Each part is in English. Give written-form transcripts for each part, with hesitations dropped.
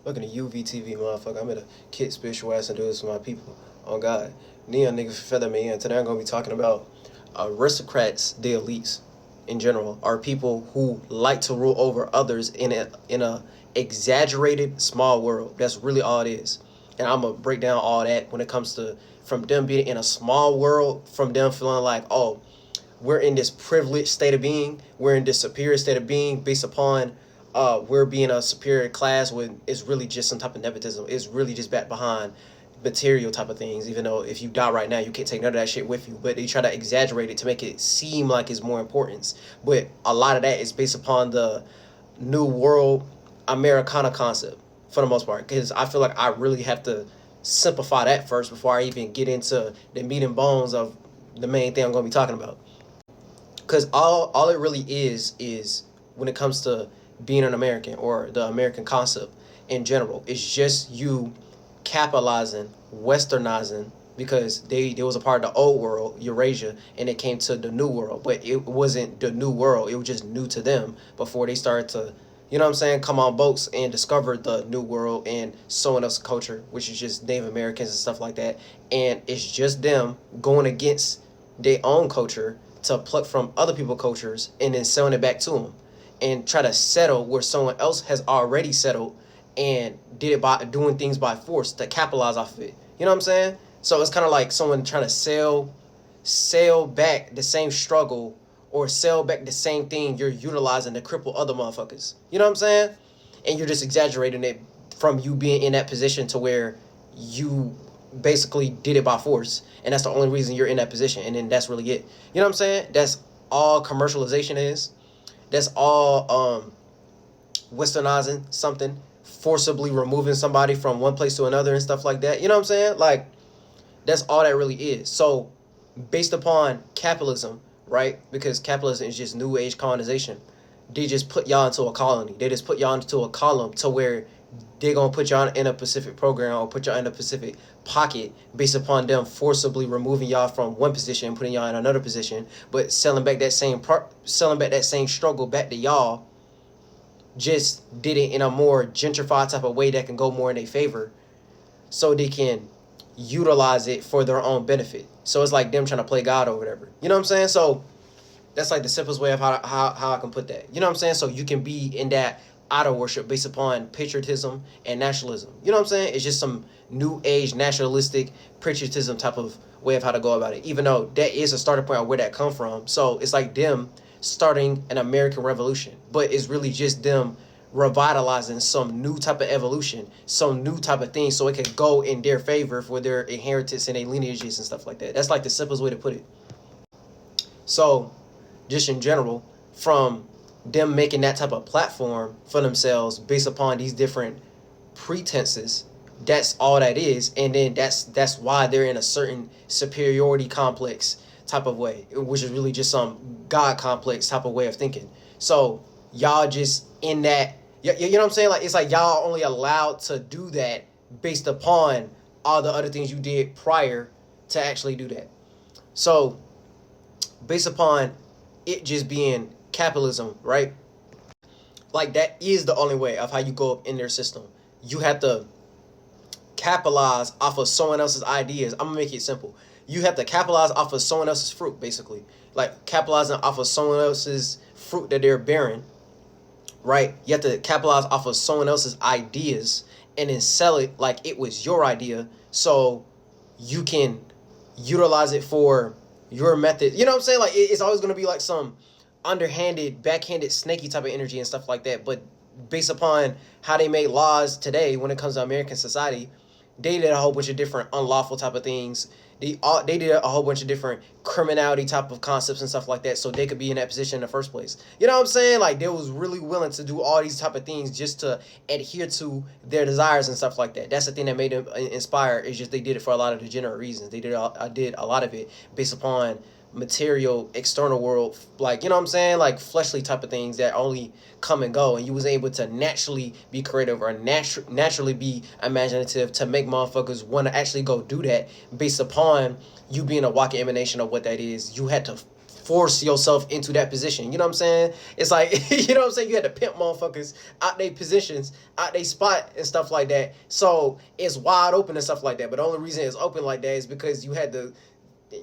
Fucking a UVTV motherfucker. I'm at a kid spiritual ass and do this for my people. Oh God. Neon niggas feather me in. Today I'm gonna be talking about aristocrats, the elites in general, are people who like to rule over others in a exaggerated small world. That's really all it is. And I'm gonna break down all that when it comes to from them being in a small world, from them feeling like, oh, we're in this privileged state of being, we're in this superior state of being based upon we're being a superior class when it's really just some type of nepotism. It's really just back behind material type of things, even though if you die right now you can't take none of that shit with you, but they try to exaggerate it to make it seem like it's more importance. But a lot of that is based upon the new world Americana concept for the most part, because I feel like I really have to simplify that first before I even get into the meat and bones of the main thing I'm going to be talking about. Because all it really is when it comes to being an American or the American concept in general, it's just you capitalizing, westernizing, because they was a part of the old world, Eurasia, and it came to the new world. But it wasn't the new world, it was just new to them before they started to, you know what I'm saying, come on boats and discover the new world and someone else's culture, which is just Native Americans and stuff like that. And it's just them going against their own culture to pluck from other people's cultures and then selling it back to them and try to settle where someone else has already settled and did it by doing things by force to capitalize off of it. You know what I'm saying? So it's kind of like someone trying to sell back the same struggle or sell back the same thing you're utilizing to cripple other motherfuckers. You know what I'm saying? And you're just exaggerating it from you being in that position to where you basically did it by force, and that's the only reason you're in that position, and then that's really it. You know what I'm saying? That's all commercialization is. That's all westernizing something, forcibly removing somebody from one place to another and stuff like that. You know what I'm saying? Like, that's all that really is. So based upon capitalism, right? Because capitalism is just new age colonization. They just put y'all into a colony. They just put y'all into a column to where they're going to put y'all in a specific program or put y'all in a specific pocket based upon them forcibly removing y'all from one position and putting y'all in another position, but selling back that same struggle back to y'all. Just did it in a more gentrified type of way that can go more in their favor so they can utilize it for their own benefit. So it's like them trying to play God or whatever. You know what I'm saying? So that's like the simplest way of how I can put that. You know what I'm saying? So you can be in that idol worship based upon patriotism and nationalism. You know what I'm saying? It's just some new age nationalistic patriotism type of way of how to go about it, even though that is a starting point of where that come from. So it's like them starting an American revolution, but it's really just them revitalizing some new type of evolution, some new type of thing, so it can go in their favor for their inheritance and their lineages and stuff like that. That's like the simplest way to put it. So just in general, from them making that type of platform for themselves based upon these different pretenses, that's all that is. And then that's why they're in a certain superiority complex type of way, which is really just some God complex type of way of thinking. So y'all just in that, you know what I'm saying? Like, it's like y'all only allowed to do that based upon all the other things you did prior to actually do that. So based upon it just being capitalism, right? Like, that is the only way of how you go up in their system. You have to capitalize off of someone else's ideas. I'm gonna make it simple. You have to capitalize off of someone else's fruit, basically. Like, capitalizing off of someone else's fruit that they're bearing, right? You have to capitalize off of someone else's ideas and then sell it like it was your idea so you can utilize it for your method. You know what I'm saying? Like, it's always going to be like some underhanded, backhanded, snaky type of energy and stuff like that. But based upon how they make laws today when it comes to American society, they did a whole bunch of different unlawful type of things. They did a whole bunch of different criminality type of concepts and stuff like that so they could be in that position in the first place. You know what I'm saying? Like, they was really willing to do all these type of things just to adhere to their desires and stuff like that. That's the thing that made them inspire. It's just they did it for a lot of degenerate reasons. They did a lot of it based upon material external world, like, you know what I'm saying, like fleshly type of things that only come and go, and you was able to naturally be creative or naturally be imaginative to make motherfuckers want to actually go do that based upon you being a walking emanation of what that is. You had to force yourself into that position. You know what I'm saying? It's like, you know what I'm saying? You had to pimp motherfuckers out their positions, out their spot and stuff like that. So it's wide open and stuff like that. But the only reason it's open like that is because you had to,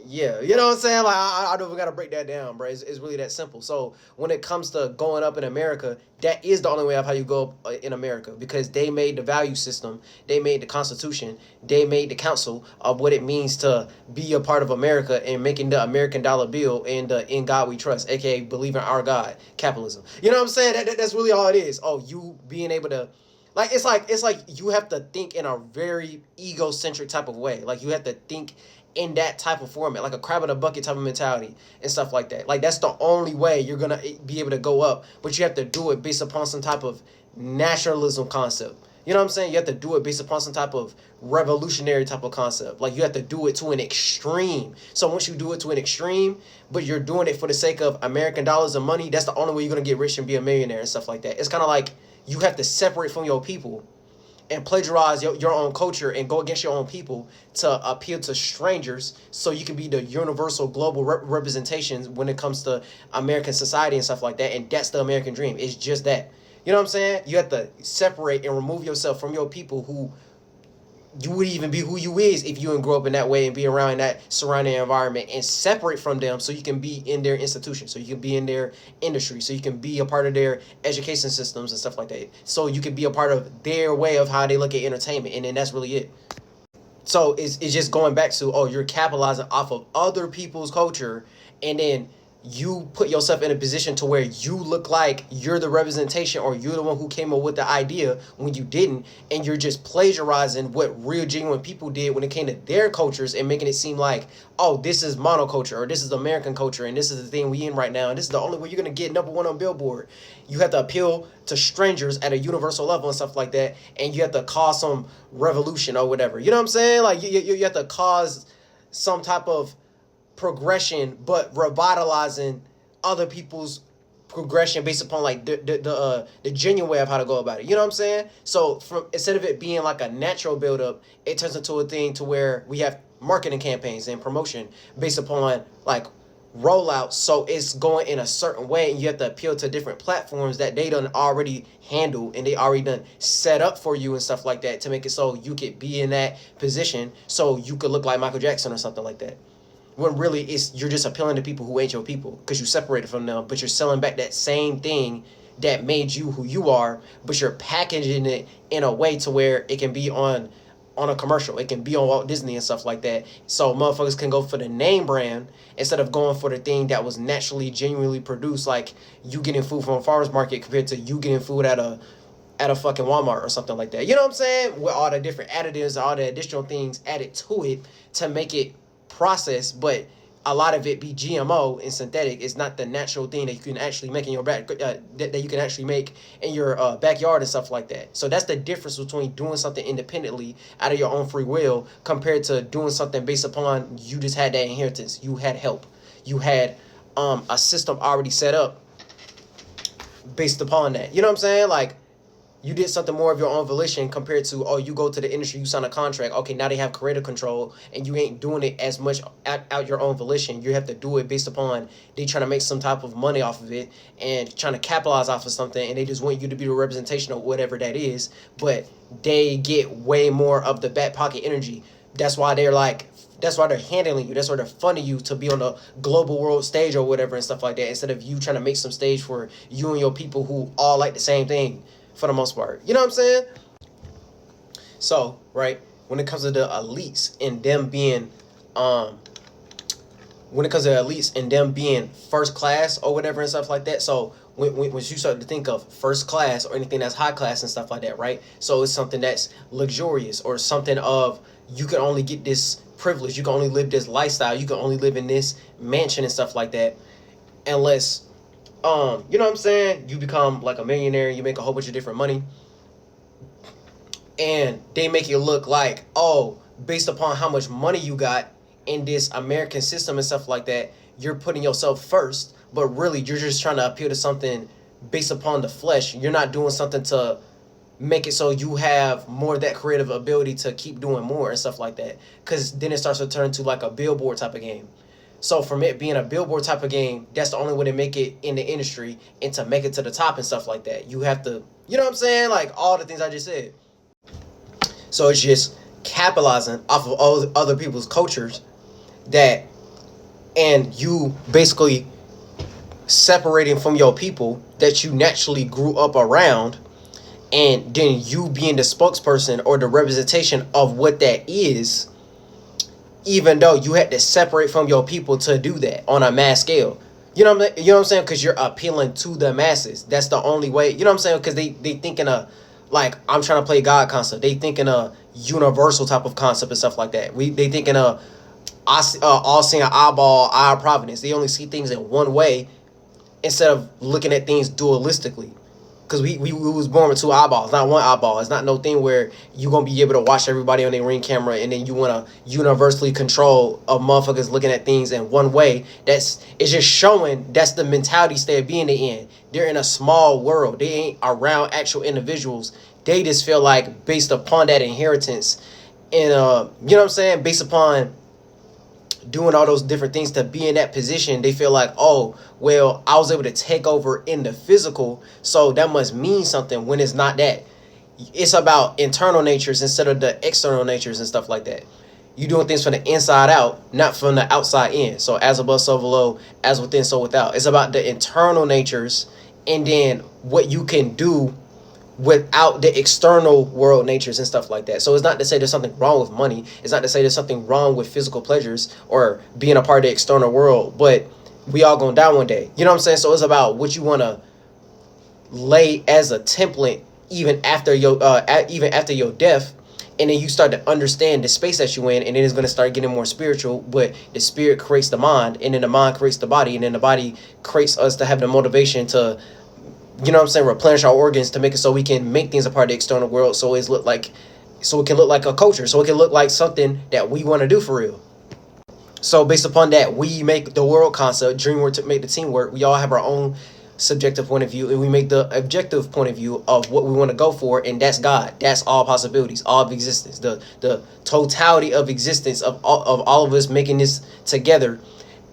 yeah, you know what I'm saying? Like, I don't even got to break that down, bro. It's really that simple. So when it comes to going up in America, that is the only way of how you go up in America, because they made the value system, they made the Constitution, they made the council of what it means to be a part of America and making the American dollar bill and in God we trust, aka believe in our God, capitalism. You know what I'm saying? That's really all it is. Oh, you being able to, like, it's like you have to think in a very egocentric type of way. Like, you have to think in that type of format, like a crab in a bucket type of mentality and stuff like that. Like, that's the only way you're gonna be able to go up, but you have to do it based upon some type of nationalism concept. You know what I'm saying? You have to do it based upon some type of revolutionary type of concept. Like, you have to do it to an extreme. So once you do it to an extreme, but you're doing it for the sake of American dollars and money, that's the only way you're gonna get rich and be a millionaire and stuff like that. It's kind of like you have to separate from your people and plagiarize your own culture and go against your own people to appeal to strangers, so you can be the universal global representations when it comes to American society and stuff like that. And that's the American dream. It's just that. You know what I'm saying? You have to separate and remove yourself from your people, who you would even be who you is if you didn't grow up in that way and be around that surrounding environment, and separate from them so you can be in their institution, so you can be in their industry, so you can be a part of their education systems and stuff like that, so you can be a part of their way of how they look at entertainment. And then that's really it. So it's just going back to, oh, you're capitalizing off of other people's culture, and then you put yourself in a position to where you look like you're the representation, or you're the one who came up with the idea when you didn't, and you're just plagiarizing what real genuine people did when it came to their cultures, and making it seem like, oh, this is monoculture, or this is American culture, and this is the thing we in right now, and this is the only way you're going to get #1 on Billboard. You have to appeal to strangers at a universal level and stuff like that, and you have to cause some revolution or whatever. You know what I'm saying? Like, you have to cause some type of progression, but revitalizing other people's progression based upon, like, the genuine way of how to go about it. You know what I'm saying? So from, instead of it being like a natural buildup, it turns into a thing to where we have marketing campaigns and promotion based upon, like, rollouts. So it's going in a certain way, and you have to appeal to different platforms that they done already handle, and they already done set up for you and stuff like that, to make it so you could be in that position, so you could look like Michael Jackson or something like that. When really you're just appealing to people who ain't your people, because you separated from them, but you're selling back that same thing that made you who you are, but you're packaging it in a way to where it can be on a commercial, it can be on Walt Disney and stuff like that, so motherfuckers can go for the name brand instead of going for the thing that was naturally, genuinely produced, like you getting food from a farmer's market compared to you getting food at a fucking Walmart or something like that. You know what I'm saying? With all the different additives, all the additional things added to it to make it process, but a lot of it be GMO and synthetic. It's not the natural thing that you can actually make in your back, that you can actually make in your backyard and stuff like that. So that's the difference between doing something independently out of your own free will, compared to doing something based upon you just had that inheritance, you had help, you had a system already set up based upon that. You know what I'm saying? Like, you did something more of your own volition, compared to, oh, you go to the industry, you sign a contract, okay, now they have creative control, and you ain't doing it as much out your own volition. You have to do it based upon they trying to make some type of money off of it and trying to capitalize off of something, and they just want you to be the representation of whatever that is, but they get way more of the back pocket energy. That's why they're handling you. That's why they're funding you to be on the global world stage or whatever and stuff like that, instead of you trying to make some stage for you and your people who all like the same thing, for the most part. You know what I'm saying? So, right, when it comes to the elites and them being first class or whatever and stuff like that. So when you start to think of first class or anything that's high class and stuff like that, right? So it's something that's luxurious, or something of, you can only get this privilege, you can only live this lifestyle, you can only live in this mansion and stuff like that, unless you know what I'm saying, you become like a millionaire, you make a whole bunch of different money, and they make you look like, oh, based upon how much money you got in this American system and stuff like that, you're putting yourself first, but really you're just trying to appeal to something based upon the flesh. You're not doing something to make it so you have more of that creative ability to keep doing more and stuff like that, because then it starts to turn to like a billboard type of game. So from it being a billboard type of game, that's the only way to make it in the industry and to make it to the top and stuff like that. You have to, you know what I'm saying? Like all the things I just said. So it's just capitalizing off of all other people's cultures that, and you basically separating from your people that you naturally grew up around, and then you being the spokesperson or the representation of what that is, even though you had to separate from your people to do that on a mass scale. You know what I'm saying? Because you're appealing to the masses. That's the only way. You know what I'm saying? Because they thinking a, like, I'm trying to play God concept. They thinking a universal type of concept and stuff like that. They thinking a all seeing eyeball, eye providence. They only see things in one way instead of looking at things dualistically. Because we was born with two eyeballs, not one eyeball. It's not no thing where you going to be able to watch everybody on their Ring camera and then you want to universally control a motherfuckers looking at things in one way. It's just showing that's the mentality state of being in. They're in a small world. They ain't around actual individuals. They just feel like based upon that inheritance and, you know what I'm saying? Based upon doing all those different things to be in that position, they feel like, oh, well, I was able to take over in the physical, so that must mean something, when it's not that. It's about internal natures instead of the external natures and stuff like that. You doing things from the inside out, not from the outside in. So as above, so below, as within, so without. It's about the internal natures and then what you can do without the external world natures and stuff like that. So it's not to say there's something wrong with money. It's not to say there's something wrong with physical pleasures or being a part of the external world, but we all gonna die one day. You know what I'm saying? So it's about what you want to lay as a template even after your death, and then you start to understand the space that you in, and then it's gonna start getting more spiritual. But the spirit creates the mind, and then the mind creates the body, and then the body creates us to have the motivation to, you know what I'm saying, replenish our organs to make it so we can make things a part of the external world, so it can look like a culture, so it can look like something that we want to do for real. So based upon that, we make the world concept, dream work to make the team work. We all have our own subjective point of view, and we make the objective point of view of what we want to go for, and that's God. That's all possibilities, all of existence, the totality of existence of all of us making this together,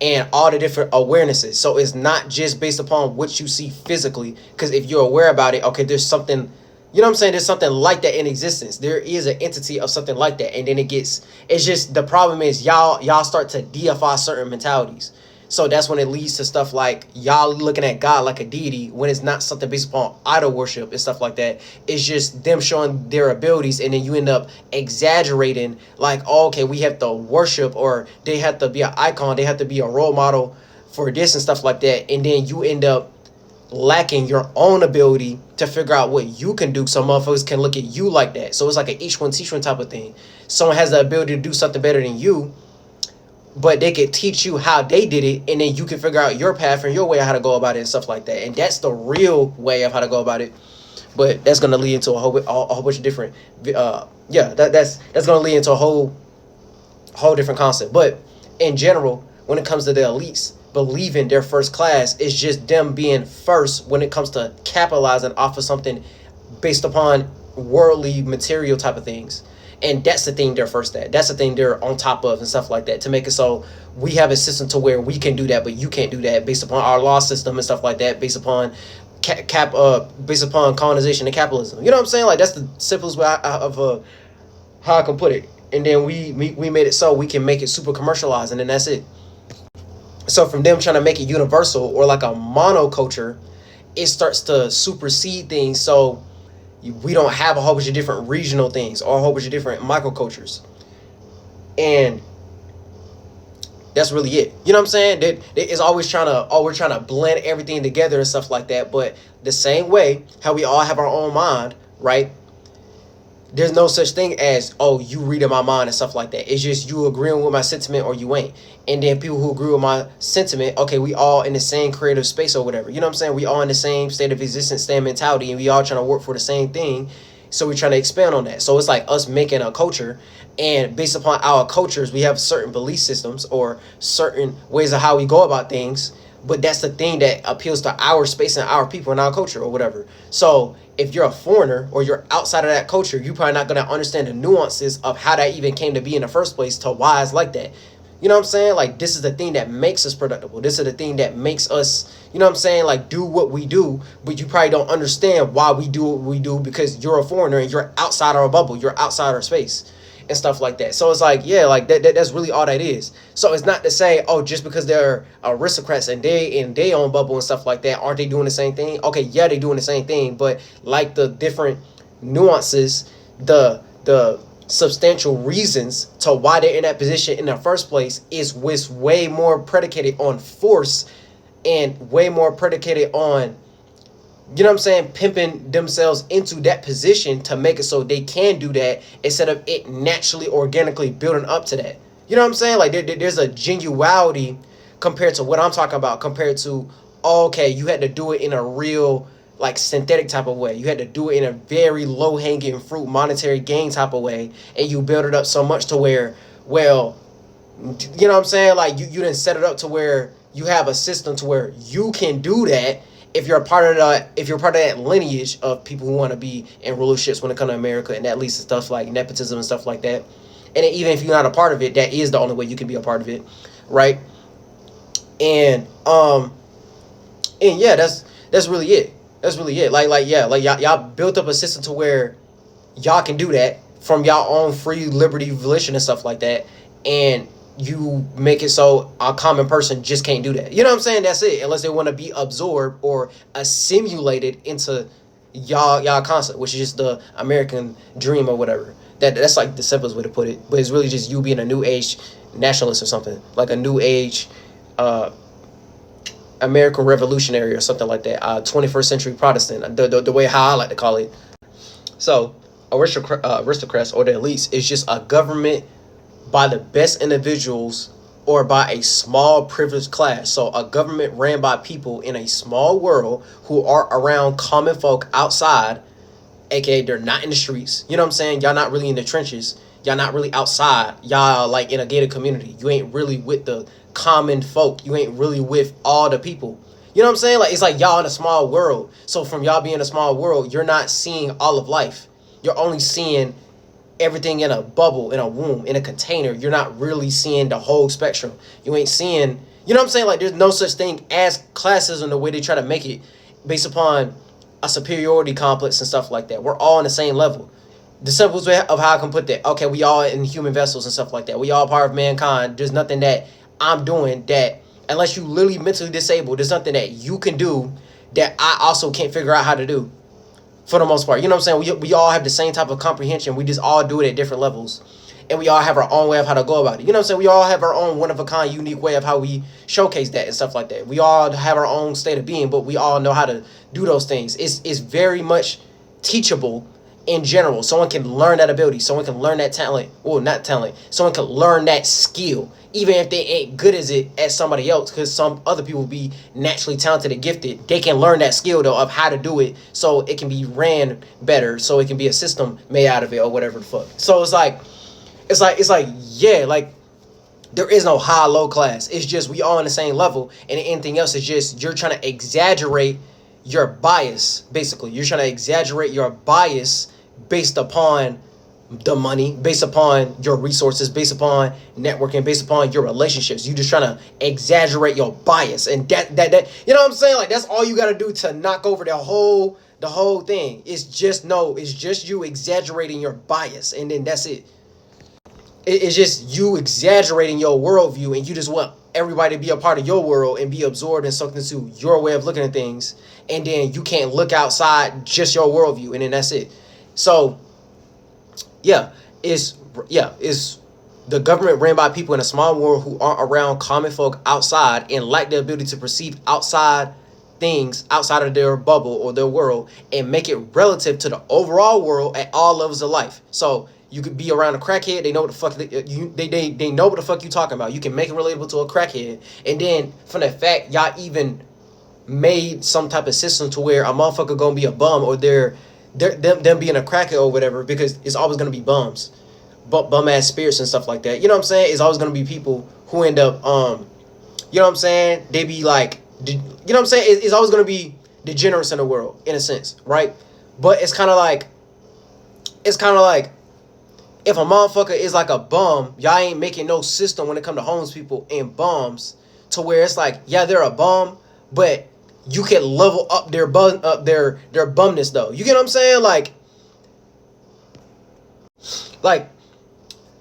and all the different awarenesses. So it's not just based upon what you see physically, because if you're aware about it, okay, there's something, you know what I'm saying, there's something like that in existence. There is an entity of something like that, and then it's just, the problem is y'all start to deify certain mentalities. So that's when it leads to stuff like y'all looking at God like a deity, when it's not something based upon idol worship and stuff like that. It's just them showing their abilities, and then you end up exaggerating, like, oh, okay, we have to worship, or they have to be an icon, they have to be a role model for this and stuff like that. And then you end up lacking your own ability to figure out what you can do, so motherfuckers can look at you like that. So it's like an each one teach one type of thing. Someone has the ability to do something better than you, but they could teach you how they did it, and then you can figure out your path and your way of how to go about it and stuff like that. And that's the real way of how to go about it. But that's going to lead into a whole bunch of different, that's going to lead into a whole different concept. But in general, when it comes to the elites believing they're first class, it's just them being first when it comes to capitalizing off of something based upon worldly material type of things. And that's the thing they're first at. That's the thing they're on top of and stuff like that, to make it so we have a system to where we can do that, but you can't do that, based upon our law system and stuff like that, based upon based upon colonization and capitalism. You know what I'm saying? Like, that's the simplest way of how I can put it. And then we made it so we can make it super commercialized, and then that's it. So from them trying to make it universal or like a monoculture, it starts to supersede things. So we don't have a whole bunch of different regional things or a whole bunch of different microcultures. And that's really it. You know what I'm saying? That it's always we're trying to blend everything together and stuff like that. But the same way how we all have our own mind, right? There's no such thing as, oh, you reading my mind and stuff like that. It's just you agreeing with my sentiment or you ain't. And then people who agree with my sentiment, okay, we all in the same creative space or whatever. You know what I'm saying? We all in the same state of existence, same mentality, and we all trying to work for the same thing. So we're trying to expand on that. So it's like us making a culture, and based upon our cultures, we have certain belief systems or certain ways of how we go about things. But that's the thing that appeals to our space and our people and our culture or whatever. So if you're a foreigner or you're outside of that culture, you're probably not going to understand the nuances of how that even came to be in the first place, to why it's like that. You know what I'm saying? Like, this is the thing that makes us productive. This is the thing that makes us, you know what I'm saying, like, do what we do. But you probably don't understand why we do what we do, because you're a foreigner and you're outside our bubble. You're outside our space and stuff like that. So it's like, yeah, like that's really all that is. So it's not to say, oh, just because they're aristocrats and they in their own bubble and stuff like that, aren't they doing the same thing? Okay, yeah, they doing the same thing, but like the different nuances, the substantial reasons to why they're in that position in the first place is way more predicated on force and way more predicated on, you know what I'm saying, pimping themselves into that position to make it so they can do that, instead of it naturally, organically building up to that. You know what I'm saying? Like, there's a genuality compared to what I'm talking about, compared to, oh, okay, you had to do it in a real, like, synthetic type of way. You had to do it in a very low-hanging fruit, monetary gain type of way, and you build it up so much to where, well, you know what I'm saying? Like, you didn't set it up to where you have a system to where you can do that if you're a part of that lineage of people who want to be in rulerships when it comes to America, and that leads to stuff like nepotism and stuff like that. And even if you're not a part of it, that is the only way you can be a part of it, right? And yeah, that's really it. That's really it. Like yeah, like y'all built up a system to where y'all can do that from y'all own free liberty volition and stuff like that, and you make it so a common person just can't do that. You know what I'm saying? That's it. Unless they want to be absorbed or assimilated into y'all concept, which is just the American dream or whatever. That's like the simplest way to put it. But it's really just you being a new age nationalist or something, like a new age American revolutionary or something like that. 21st century Protestant, the way how I like to call it. So aristocrats or the elites is just a government by the best individuals or by a small privileged class. So a government ran by people in a small world who are around common folk outside, aka they're not in the streets. You know what I'm saying? Y'all not really in the trenches. Y'all not really outside. Y'all like in a gated community. You ain't really with the common folk. You ain't really with all the people. You know what I'm saying? Like, it's like y'all in a small world. So from y'all being a small world, you're not seeing all of life. You're only seeing everything in a bubble, in a womb, in a container. You're not really seeing the whole spectrum. You ain't seeing, you know what I'm saying? Like, there's no such thing as classism the way they try to make it based upon a superiority complex and stuff like that. We're all on the same level. The simplest way of how I can put that, okay, we all in human vessels and stuff like that. We all part of mankind. There's nothing that I'm doing that, unless you literally mentally disabled, there's nothing that you can do that I also can't figure out how to do. For the most part, you know what I'm saying? We all have the same type of comprehension. We just all do it at different levels. And we all have our own way of how to go about it. You know what I'm saying? We all have our own one-of-a-kind, unique way of how we showcase that and stuff like that. We all have our own state of being, but we all know how to do those things. It's very much teachable in general. Someone can learn that ability. Someone can learn that talent. Well, not talent. Someone can learn that skill, even if they ain't good as it as somebody else, because some other people be naturally talented and gifted. They can learn that skill though of how to do it, so it can be ran better, so it can be a system made out of it or whatever the fuck. So it's like yeah, like there is no high low class. It's just we all on the same level, and anything else is just you're trying to exaggerate your bias. Basically, you're trying to exaggerate your bias based upon the money, based upon your resources, based upon networking, based upon your relationships. You just trying to exaggerate your bias, and that you know what I'm saying? Like, that's all you got to do to knock over the whole thing. It's just you exaggerating your bias, and then that's it. It's just you exaggerating your worldview, and you just want everybody to be a part of your world and be absorbed and sucked into your way of looking at things, and then you can't look outside just your worldview, and then that's it. So is the government ran by people in a small world who aren't around common folk outside and lack the ability to perceive outside things outside of their bubble or their world and make it relative to the overall world at all levels of life. So you could be around a crackhead, they know what the fuck they know what the fuck you talking about. You can make it relatable to a crackhead, and then from the fact y'all even made some type of system to where a motherfucker gonna be a bum, or them being a crackhead or whatever, because it's always gonna be bums, bum ass spirits and stuff like that. You know what I'm saying? It's always gonna be people who end up you know what I'm saying? They be like, you know what I'm saying? It's always gonna be degenerates in the world, in a sense, right? But it's kind of like if a motherfucker is like a bum, y'all ain't making no system when it come to homeless people and bums to where it's like, yeah, they're a bum, but you can level up their their bumness though. You get what I'm saying? Like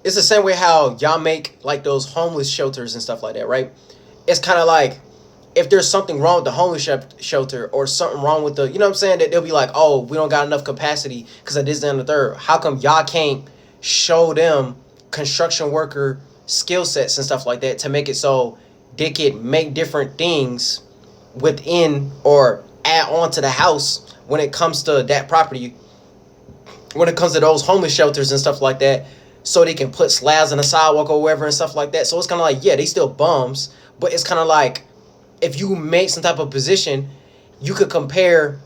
it's the same way how y'all make like those homeless shelters and stuff like that, right? It's kind of like if there's something wrong with the homeless shelter or something wrong with the, you know what I'm saying, that they'll be like, oh, we don't got enough capacity because of this and the third. How come y'all can't show them construction worker skill sets and stuff like that to make it so they could make different things within or add on to the house when it comes to that property, when it comes to those homeless shelters and stuff like that, so they can put slabs on the sidewalk or wherever and stuff like that. So it's kind of like, yeah, they still bums, but it's kind of like if you make some type of position, you could compare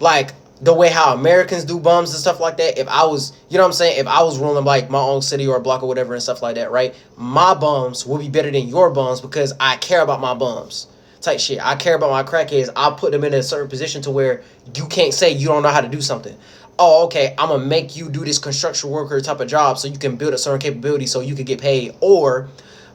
like the way how Americans do bums and stuff like that. If I was, you know what I'm saying, if I was ruling like my own city or a block or whatever and stuff like that, right? My bums will be better than your bums because I care about my bums type shit. I care about my crackheads. I'll put them in a certain position to where you can't say you don't know how to do something. Oh, okay, I'm gonna make you do this construction worker type of job so you can build a certain capability so you can get paid, or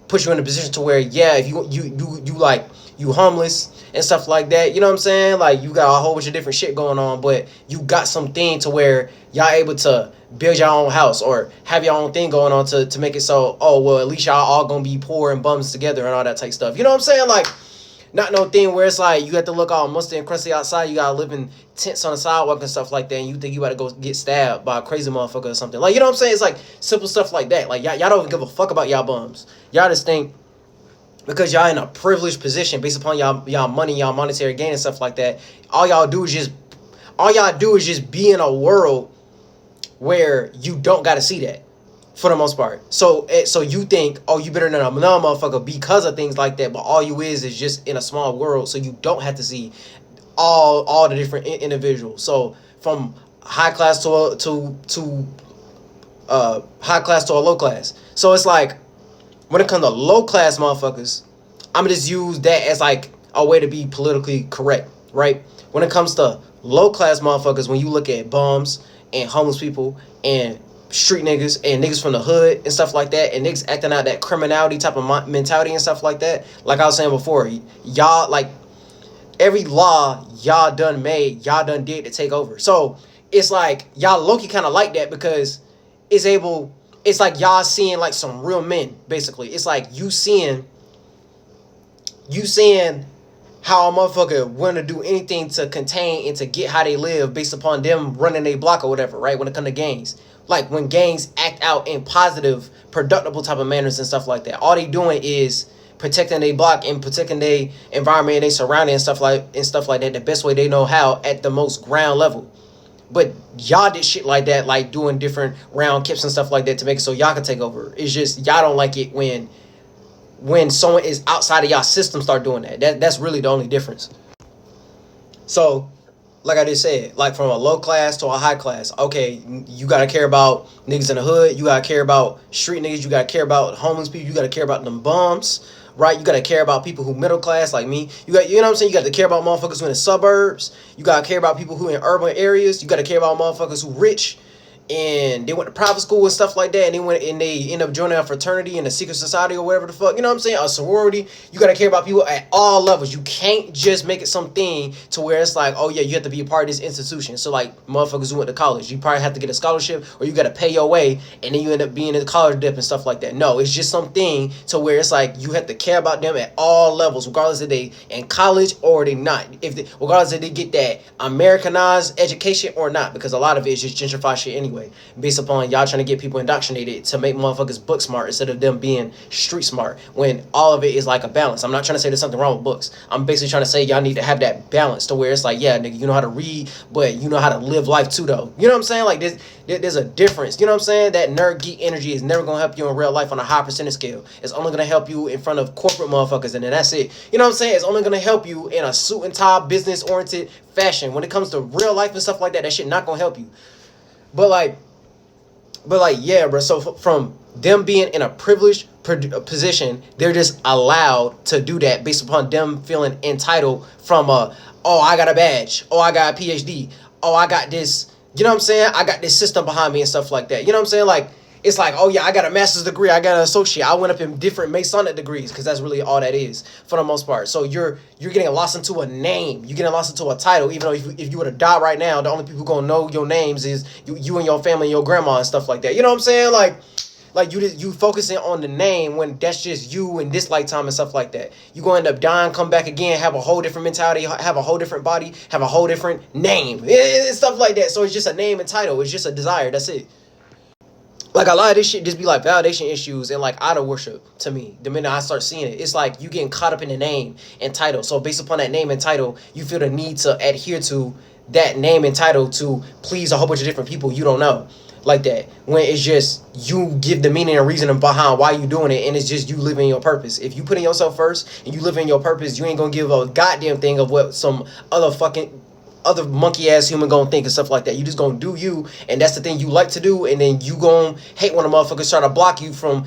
put you in a position to where, yeah, if you like you homeless and stuff like that, you know what I'm saying? Like you got a whole bunch of different shit going on, but you got something to where y'all able to build your own house or have your own thing going on to make it so, oh well, at least y'all all gonna be poor and bums together and all that type stuff. You know what I'm saying? Like not no thing where it's like you have to look all musty and crusty outside. You gotta live in tents on the sidewalk and stuff like that, and you think you about to go get stabbed by a crazy motherfucker or something. Like, you know what I'm saying? It's like simple stuff like that. Like y'all don't even give a fuck about y'all bums. Y'all just think because y'all in a privileged position based upon y'all money, y'all monetary gain and stuff like that. All y'all do is just be in a world where you don't gotta see that. For the most part. So you think, oh, you better than another motherfucker because of things like that, but all you is just in a small world, so you don't have to see all the different individuals. So from high class to high class to a low class. So it's like when it comes to low class motherfuckers, I'm gonna just use that as like a way to be politically correct, right? When it comes to low class motherfuckers, when you look at bums and homeless people and street niggas and niggas from the hood and stuff like that, and niggas acting out that criminality type of mentality and stuff like that, like I was saying before, y'all, like every law y'all done did to take over. So it's like y'all low-key kind of like that because it's like y'all seeing like some real men, basically. It's like you seeing how a motherfucker want to do anything to contain and to get how they live based upon them running a block or whatever, right? When it comes to gangs. Like when gangs act out in positive, productive type of manners and stuff like that. All they doing is protecting their block and protecting their environment and their surroundings and stuff like that the best way they know how at the most ground level. But y'all did shit like that, like doing different round kips and stuff like that to make it so y'all can take over. It's just y'all don't like it when someone is outside of y'all system start doing that. That's really the only difference. So like I just said, like from a low class to a high class, okay, you gotta care about niggas in the hood, you gotta care about street niggas, you gotta care about homeless people, you gotta care about them bums, right? You gotta care about people who middle class like me. You know what I'm saying? You gotta care about motherfuckers who in the suburbs. You gotta care about people who in urban areas. You gotta care about motherfuckers who rich and they went to private school and stuff like that, and they end up joining a fraternity in a secret society or whatever the fuck, you know what I'm saying, a sorority. You gotta care about people at all levels. You can't just make it something to where it's like, oh yeah, you have to be a part of this institution. So like motherfuckers who went to college, you probably have to get a scholarship or you gotta pay your way, and then you end up being in the college dip and stuff like that. No, it's just something to where it's like you have to care about them at all levels, regardless if they in college or they not, regardless if they get that Americanized education or not, because a lot of it is just gentrified shit anyway, based upon y'all trying to get people indoctrinated to make motherfuckers book smart instead of them being street smart, when all of it is like a balance. I'm not trying to say there's something wrong with books. I'm basically trying to say y'all need to have that balance to where it's like, yeah, nigga, you know how to read, but you know how to live life too, though. You know what I'm saying? Like there's a difference. You know what I'm saying? That nerd geek energy is never gonna help you in real life on a high percentage scale. It's only gonna help you in front of corporate motherfuckers, and then that's it. You know what I'm saying? It's only gonna help you in a suit and tie, business oriented fashion. When it comes to real life and stuff like that shit not gonna help you. But like, yeah, bro. So from them being in a privileged position, they're just allowed to do that based upon them feeling entitled from oh, I got a badge. Oh, I got a PhD. Oh, I got this. You know what I'm saying? I got this system behind me and stuff like that. You know what I'm saying? Like, it's like, oh yeah, I got a master's degree, I got an associate, I went up in different Masonic degrees, because that's really all that is for the most part. So you're getting lost into a name, you're getting lost into a title, even though if you were to die right now, the only people gonna know your names is you and your family and your grandma and stuff like that. You know what I'm saying? Like you focusing on the name when that's just you in this lifetime and stuff like that. You gonna end up dying, come back again, have a whole different mentality, have a whole different body, have a whole different name, stuff like that. So it's just a name and title. It's just a desire. That's it. Like a lot of this shit just be like validation issues and like idol worship to me. The minute I start seeing it, it's like you getting caught up in the name and title. So based upon that name and title, you feel the need to adhere to that name and title to please a whole bunch of different people you don't know. Like that, when it's just you give the meaning and reasoning behind why you doing it, and it's just you living your purpose. If you putting yourself first and you living your purpose, you ain't gonna give a goddamn thing of what some other monkey ass human gonna think and stuff like that. You just gonna do you, and that's the thing you like to do, and then you gonna hate when a motherfucker try to block you from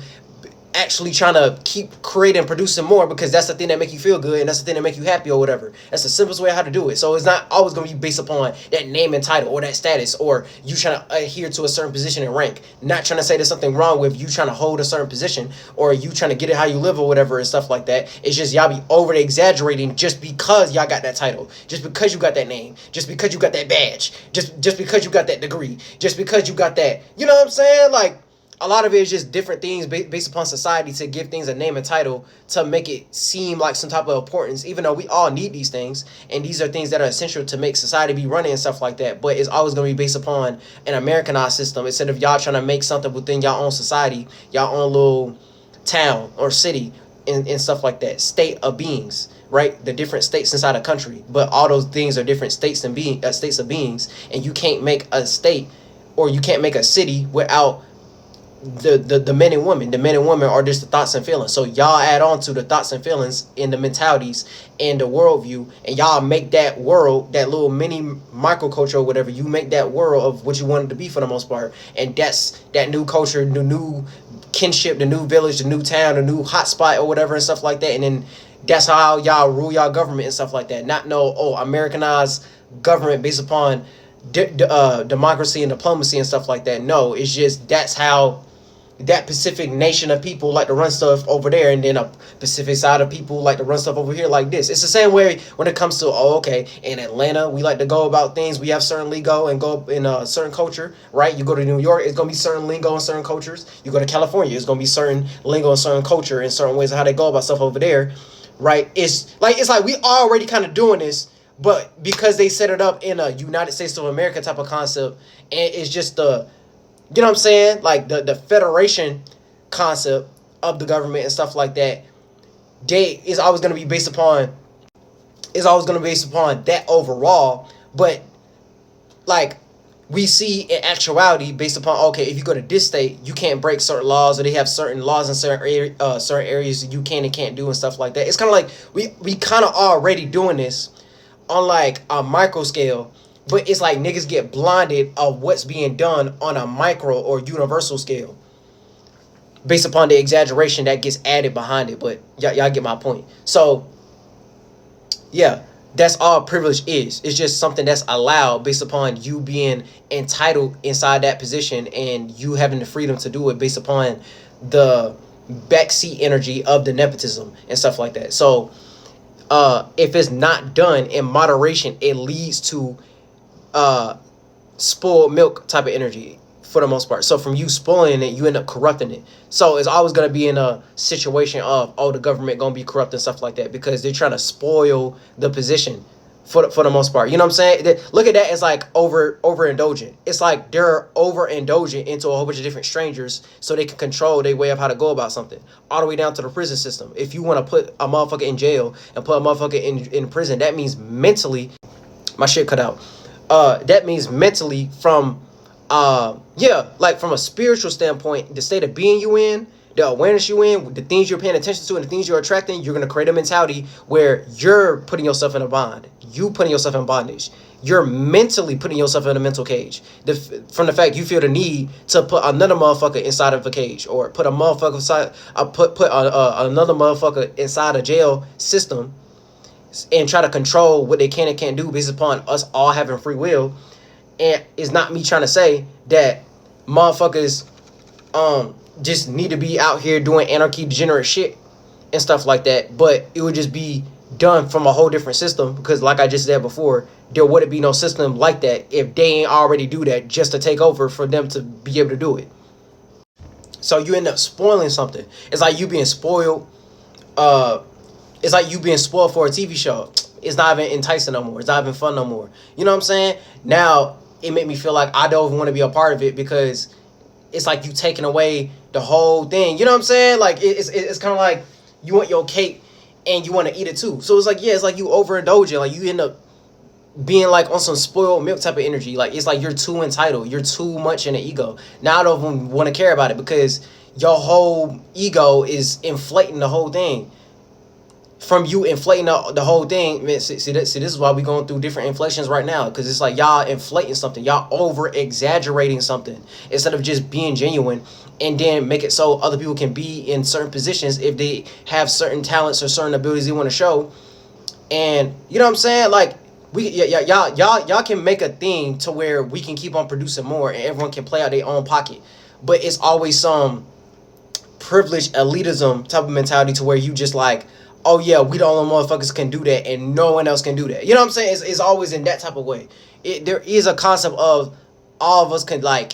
actually trying to keep creating and producing more, because that's the thing that make you feel good and that's the thing that make you happy or whatever. That's the simplest way how to do it. So it's not always going to be based upon that name and title or that status or you trying to adhere to a certain position and rank. Not trying to say there's something wrong with you trying to hold a certain position or you trying to get it how you live or whatever and stuff like that. It's just y'all be over exaggerating just because y'all got that title, just because you got that name, just because you got that badge, just because you got that degree, just because you got that, you know what I'm saying? Like, a lot of it is just different things based upon society to give things a name and title to make it seem like some type of importance, even though we all need these things. And these are things that are essential to make society be running and stuff like that. But it's always going to be based upon an Americanized system instead of y'all trying to make something within y'all own society, y'all own little town or city and stuff like that. State of beings, right? The different states inside a country. But all those things are different states and states of beings. And you can't make a state or you can't make a city without the men and women. The men and women are just the thoughts and feelings. So y'all add on to the thoughts and feelings and the mentalities and the worldview, and y'all make that world, that little mini microculture or whatever, you make that world of what you want it to be for the most part. And that's that new culture, the new kinship, the new village, the new town, the new hotspot or whatever and stuff like that. And then that's how y'all rule y'all government and stuff like that. Not no Americanized government based upon democracy and diplomacy and stuff like that. No, it's just that's how that Pacific nation of people like to run stuff over there, and then a Pacific side of people like to run stuff over here like this. It's the same way when it comes to, in Atlanta, we like to go about things. We have certain lingo and go in a certain culture, right? You go to New York, it's going to be certain lingo and certain cultures. You go to California, it's going to be certain lingo and certain culture and certain ways of how they go about stuff over there, right? It's like we already kind of doing this, but because they set it up in a United States of America type of concept, and it's just you know what I'm saying? Like the federation concept of the government and stuff like that, is always going to be based upon that overall. But like we see in actuality based upon, if you go to this state, you can't break certain laws, or they have certain laws in certain areas you can and can't do and stuff like that. It's kind of like we kind of already doing this on like a micro scale. But it's like niggas get blinded of what's being done on a micro or universal scale based upon the exaggeration that gets added behind it. But y'all get my point. So, yeah, that's all privilege is. It's just something that's allowed based upon you being entitled inside that position and you having the freedom to do it based upon the backseat energy of the nepotism and stuff like that. So, if it's not done in moderation, it leads to spoiled milk type of energy for the most part. So from you spoiling it, you end up corrupting it. So it's always going to be in a situation of, the government going to be corrupt and stuff like that, because they're trying to spoil the position for the most part. You know what I'm saying? Look at that as like overindulgent. It's like they're overindulgent into a whole bunch of different strangers so they can control their way of how to go about something, all the way down to the prison system. If you want to put a motherfucker in jail and put a motherfucker in prison, that means mentally, my shit cut out. That means mentally from from a spiritual standpoint, the state of being you in, the awareness you in, the things you're paying attention to and the things you're attracting, you're going to create a mentality where you're putting yourself in a bond. You putting yourself in bondage. You're mentally putting yourself in a mental cage. From the fact you feel the need to put another motherfucker inside of a cage, or put a motherfucker inside, another motherfucker inside a jail system, and try to control what they can and can't do based upon us all having free will. And it's not me trying to say that motherfuckers just need to be out here doing anarchy degenerate shit and stuff like that, but it would just be done from a whole different system, because like I just said before, there wouldn't be no system like that if they ain't already do that just to take over for them to be able to do it. So you end up spoiling something. It's like you being spoiled. It's like you being spoiled for a TV show. It's not even enticing no more. It's not even fun no more. You know what I'm saying? Now it made me feel like I don't even want to be a part of it, because it's like you taking away the whole thing. You know what I'm saying? Like it's kind of like you want your cake and you want to eat it too. So it's like, yeah, it's like you overindulging. Like you end up being like on some spoiled milk type of energy. Like it's like you're too entitled. You're too much in the ego. Now I don't even want to care about it, because your whole ego is inflating the whole thing. From you inflating the whole thing, man, see, this is why we going through different inflations right now, because it's like y'all inflating something, y'all over exaggerating something instead of just being genuine, and then make it so other people can be in certain positions if they have certain talents or certain abilities they want to show. And you know what I'm saying? Like y'all can make a thing to where we can keep on producing more and everyone can play out their own pocket, but it's always some privileged elitism type of mentality to where you just like, oh yeah, we the only motherfuckers can do that and no one else can do that. You know what I'm saying? It's always in that type of way. There is a concept of all of us can, like,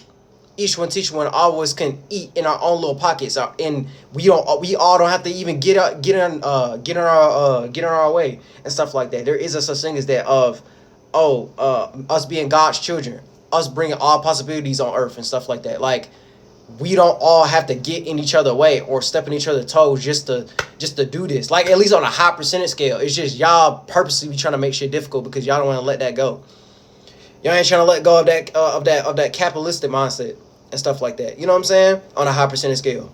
each one teach one, all of us can eat in our own little pockets, and we all don't have to even get in our way and stuff like that. There is a such thing as that of us being God's children, us bringing all possibilities on earth and stuff like that. Like, we don't all have to get in each other's way or step in each other's toes just to do this. Like, at least on a high percentage scale, it's just y'all purposely be trying to make shit difficult because y'all don't want to let that go. Y'all ain't trying to let go of that capitalistic mindset and stuff like that. You know what I'm saying? On a high percentage scale.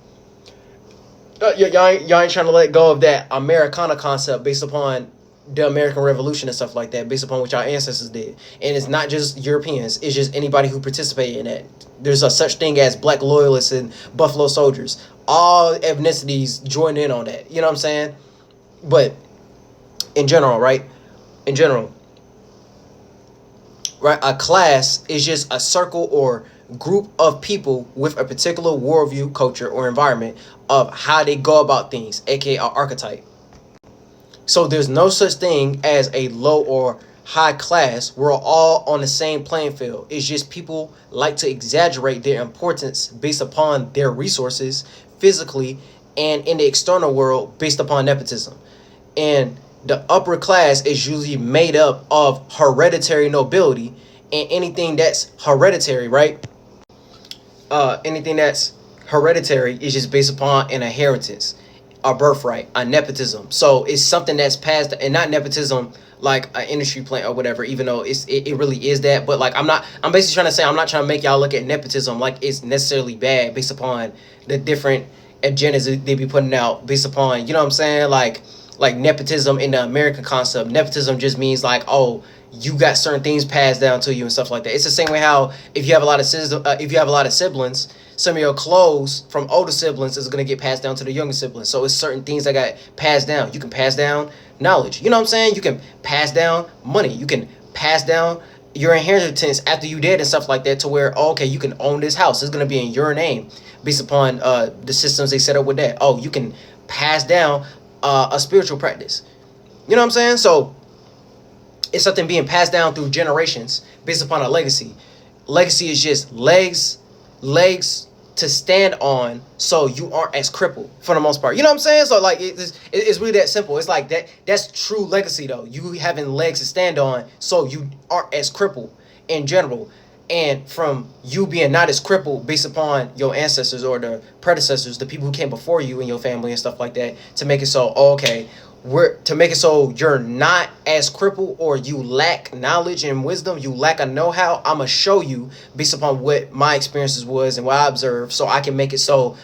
Y'all ain't trying to let go of that Americana concept based upon the American Revolution and stuff like that, based upon what our ancestors did. And it's not just Europeans, it's just anybody who participated in that. There's a such thing as black loyalists and Buffalo soldiers. All ethnicities join in on that. You know what I'm saying? But in general, right? In general, right? A class is just a circle or group of people with a particular worldview, culture, or environment of how they go about things, aka an archetype. So there's no such thing as a low or high class. We're all on the same playing field. It's just people like to exaggerate their importance based upon their resources physically and in the external world based upon nepotism. And the upper class is usually made up of hereditary nobility, and anything that's hereditary, right? Anything that's hereditary is just based upon an inheritance, a birthright, a nepotism. So it's something that's passed, and not nepotism like an industry plant or whatever, even though it really is that. But like, I'm basically trying to say, I'm not trying to make y'all look at nepotism like it's necessarily bad based upon the different agendas that they be putting out based upon, you know what I'm saying? Like nepotism in the American concept, nepotism just means like, oh, you got certain things passed down to you and stuff like that. It's the same way how if you have a lot of siblings, some of your clothes from older siblings is going to get passed down to the younger siblings. So it's certain things that got passed down. You can pass down knowledge. You know what I'm saying? You can pass down money. You can pass down your inheritance after you dead and stuff like that, to where, oh, okay, you can own this house. It's going to be in your name based upon the systems they set up with that. Oh, you can pass down a spiritual practice. You know what I'm saying? So it's something being passed down through generations based upon a legacy. Legacy is just legs to stand on, so you aren't as crippled for the most part. You know what I'm saying? So like, it's really that simple. It's like that's true legacy though. You having legs to stand on, so you aren't as crippled in general. And from you being not as crippled based upon your ancestors or the predecessors, the people who came before you and your family and stuff like that, to make it so, oh, okay, to make it so you're not as crippled, or you lack knowledge and wisdom, you lack a know-how, I'm gonna show you based upon what my experiences was and what I observed, so I can make it so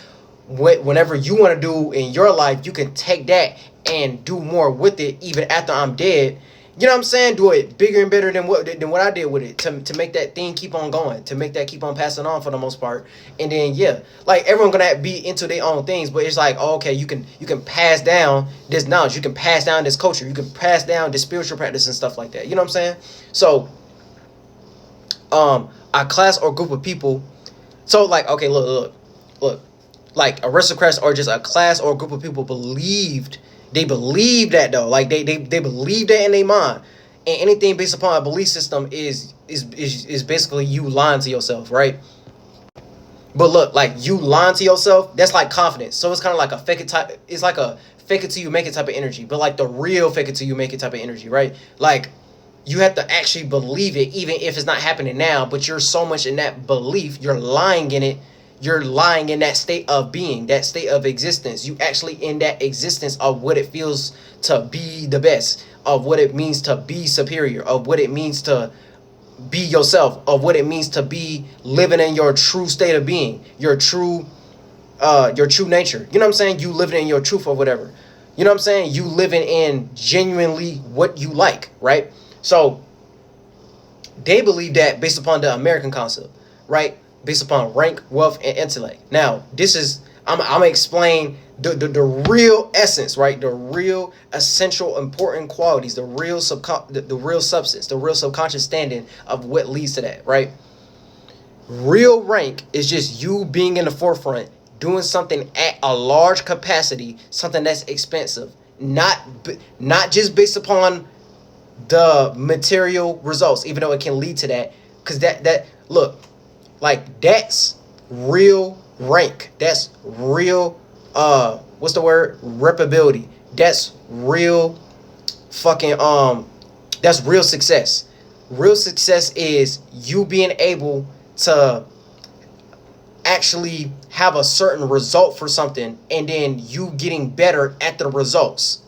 whenever you want to do in your life, you can take that and do more with it even after I'm dead. You know what I'm saying? Do it bigger and better than what I did with it, to make that thing keep on going, to make that keep on passing on for the most part. And then, yeah, like, everyone gonna be into their own things, but it's like, oh, okay, you can pass down this knowledge, you can pass down this culture, you can pass down this spiritual practice and stuff like that. You know what I'm saying? So a class or group of people, so like, okay, look, look, like aristocrats are just a class or a group of people they believe that though, like they believe that in their mind, and anything based upon a belief system is basically you lying to yourself, right? But look, like you lying to yourself, that's like confidence. So it's kind of like a fake it type. It's like a fake it till you make it type of energy. But like the real fake it till you make it type of energy, right? Like you have to actually believe it, even if it's not happening now. But you're so much in that belief, you're lying in it. You're lying in that state of being, that state of existence. You actually in that existence of what it feels to be the best, of what it means to be superior, of what it means to be yourself, of what it means to be living in your true state of being, your true nature. You know what I'm saying? You living in your truth or whatever. You know what I'm saying? You living in genuinely what you like, right? So they believe that based upon the American concept, right? Based upon rank, wealth, and intellect. Now, this is I'm gonna explain the real essence, right? The real essential important qualities, the real real substance, the real subconscious standing of what leads to that, right? Real rank is just you being in the forefront, doing something at a large capacity, something that's expensive, not just based upon the material results, even though it can lead to that, because that look, like that's real rank, that's real what's the word, reputability, that's real fucking that's real success. Real success is you being able to actually have a certain result for something and then you getting better at the results,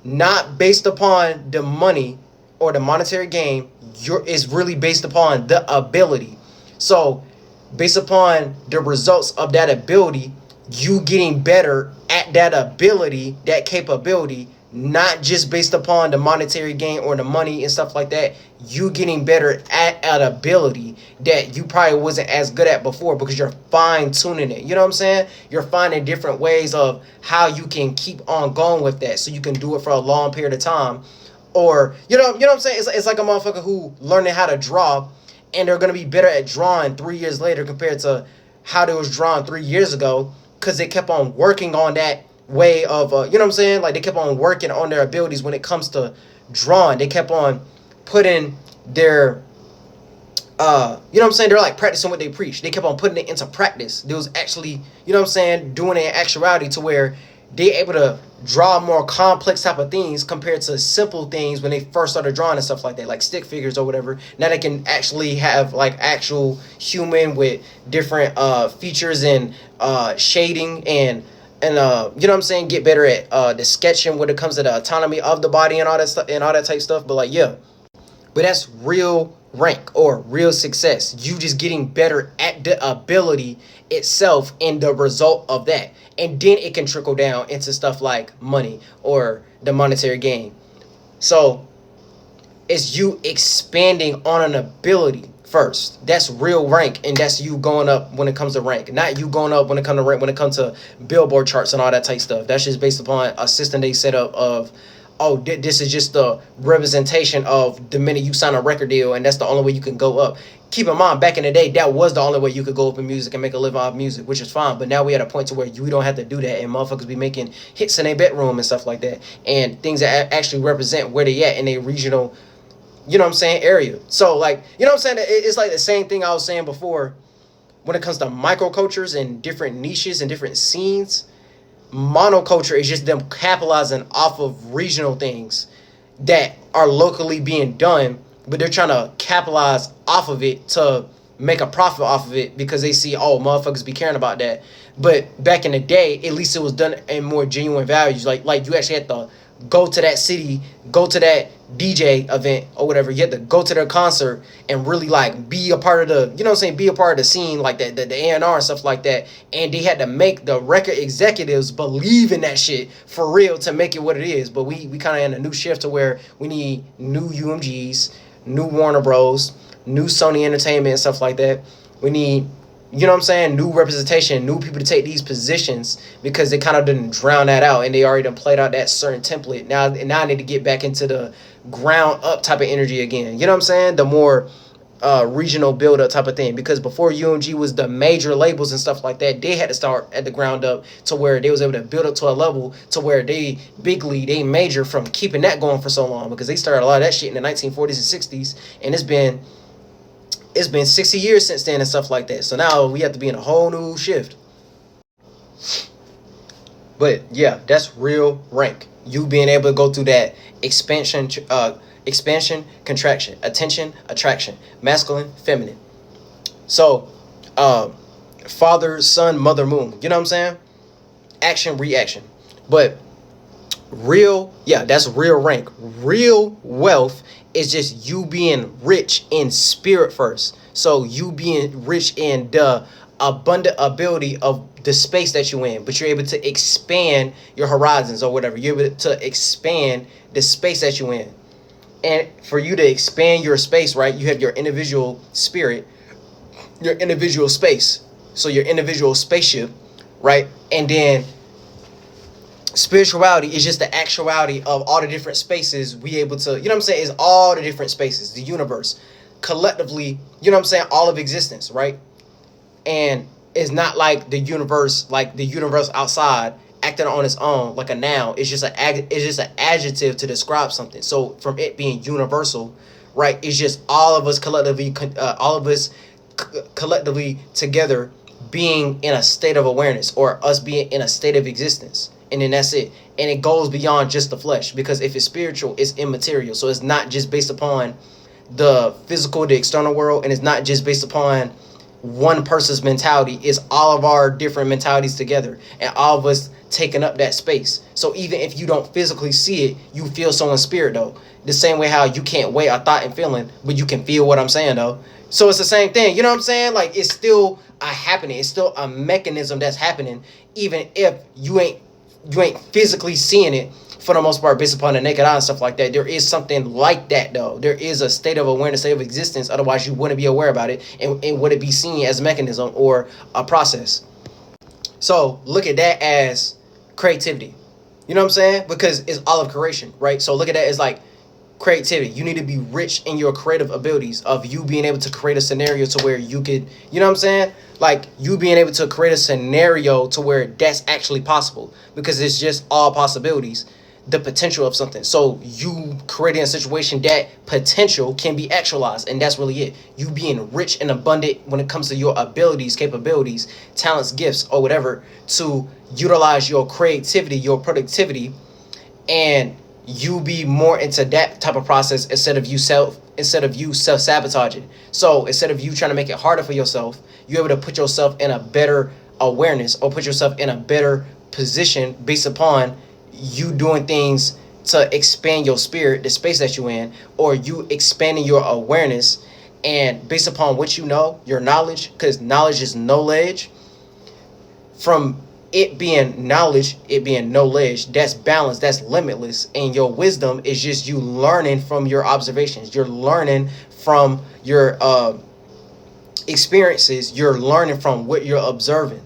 not based upon the money or the monetary gain. Is really based upon the ability. So based upon the results of that ability, you getting better at that ability, that capability, not just based upon the monetary gain or the money and stuff like that. You getting better at an ability that you probably wasn't as good at before because you're fine tuning it. You know what I'm saying? You're finding different ways of how you can keep on going with that so you can do it for a long period of time. Or, you know what I'm saying? It's like a motherfucker who learning how to draw and they're going to be better at drawing 3 years later compared to how they was drawn 3 years ago because they kept on working on that way of, you know what I'm saying? Like they kept on working on their abilities when it comes to drawing. They kept on putting their, you know what I'm saying? They're like practicing what they preach. They kept on putting it into practice. They was actually, you know what I'm saying, doing it in actuality to where they able to draw more complex type of things compared to simple things when they first started drawing and stuff like that, like stick figures or whatever. Now they can actually have like actual human with different features and shading and you know what I'm saying, get better at the sketching when it comes to the autonomy of the body and all that stuff and all that type stuff. But like, yeah, but that's real rank or real success. You just getting better at the ability itself and the result of that. And then it can trickle down into stuff like money or the monetary gain. So it's you expanding on an ability first. That's real rank, and that's you going up when it comes to rank. Not you going up when it comes to rank, when it comes to billboard charts and all that type stuff. That's just based upon a system they set up of, oh, this is just the representation of the minute you sign a record deal, and that's the only way you can go up. Keep in mind, back in the day, that was the only way you could go up in music and make a living off music, which is fine. But now we at a point to where we don't have to do that, and motherfuckers be making hits in their bedroom and stuff like that, and things that actually represent where they at in a regional, you know what I'm saying, area. So like, you know what I'm saying, it's like the same thing I was saying before when it comes to microcultures and different niches and different scenes. Monoculture is just them capitalizing off of regional things that are locally being done, but they're trying to capitalize off of it to make a profit off of it because they see, oh, motherfuckers be caring about that. But back in the day, at least it was done in more genuine values. Like you actually had to go to that city, go to that DJ event or whatever. You had to go to their concert and really like be a part of the, you know what I'm saying, be a part of the scene, like the A&R and stuff like that. And they had to make the record executives believe in that shit for real to make it what it is. But we kind of in a new shift to where we need new UMGs, new Warner Bros, new Sony Entertainment and stuff like that. We need, you know what I'm saying, new representation, new people to take these positions because they kind of didn't drown that out and they already done played out that certain template. Now I need to get back into the ground up type of energy again. You know what I'm saying? The more regional build up type of thing, because before UMG was the major labels and stuff like that, they had to start at the ground up to where they was able to build up to a level to where they they major from keeping that going for so long, because they started a lot of that shit in the 1940s and 60s, and it's been 60 years since then and stuff like that. So now we have to be in a whole new shift. But yeah, that's real rank. You being able to go through that expansion, contraction, attention, attraction, masculine, feminine. So, father, sun, mother, moon. You know what I'm saying? Action, reaction. But that's real rank. Real wealth is just you being rich in spirit first. So you being rich in the abundant ability of the space that you're in, but you're able to expand your horizons or whatever. You're able to expand the space that you're in. And for you to expand your space, right, you have your individual spirit, your individual space. So your individual spaceship, right? And then spirituality is just the actuality of all the different spaces we able to, you know what I'm saying? It's all the different spaces, the universe, collectively, you know what I'm saying? All of existence, right? And it's not like the universe outside acting on its own like a noun. It's just an adjective to describe something. So from it being universal, right, it's just all of us collectively together being in a state of awareness, or us being in a state of existence. And then that's it. And it goes beyond just the flesh, because if it's spiritual, it's immaterial. So it's not just based upon the physical, the external world, and it's not just based upon one person's mentality. Is all of our different mentalities together, and all of us taking up that space. So even if you don't physically see it, you feel so in spirit though. The same way how you can't weigh a thought and feeling, but you can feel what I'm saying though. So it's the same thing, you know what I'm saying? Like, it's still a happening, it's still a mechanism that's happening, even if you ain't physically seeing it for the most part, based upon the naked eye and stuff like that. There is something like that though. There is a state of awareness, state of existence. Otherwise you wouldn't be aware about it, and would it be seen as a mechanism or a process. So look at that as creativity. You know what I'm saying? Because it's all of creation, right? So look at that as like creativity. You need to be rich in your creative abilities of you being able to create a scenario to where you could, you know what I'm saying? Like you being able to create a scenario to where that's actually possible, because it's just all possibilities, the potential of something. So you creating a situation that potential can be actualized, and that's really it. You being rich and abundant when it comes to your abilities, capabilities, talents, gifts, or whatever, to utilize your creativity, your productivity, and you be more into that type of process instead of you self-sabotaging. So instead of you trying to make it harder for yourself, you're able to put yourself in a better awareness, or put yourself in a better position based upon you doing things to expand your spirit, the space that you're in, or you expanding your awareness, and based upon what you know, your knowledge, because knowledge is knowledge. From it being knowledge, it being knowledge, that's balance, that's limitless. And your wisdom is just you learning from your observations. You're learning from your experiences. You're learning from what you're observing.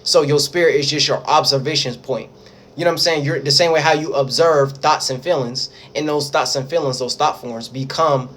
So your spirit is just your observations point. You know what I'm saying? You're the same way how you observe thoughts and feelings, and those thoughts and feelings, those thought forms become,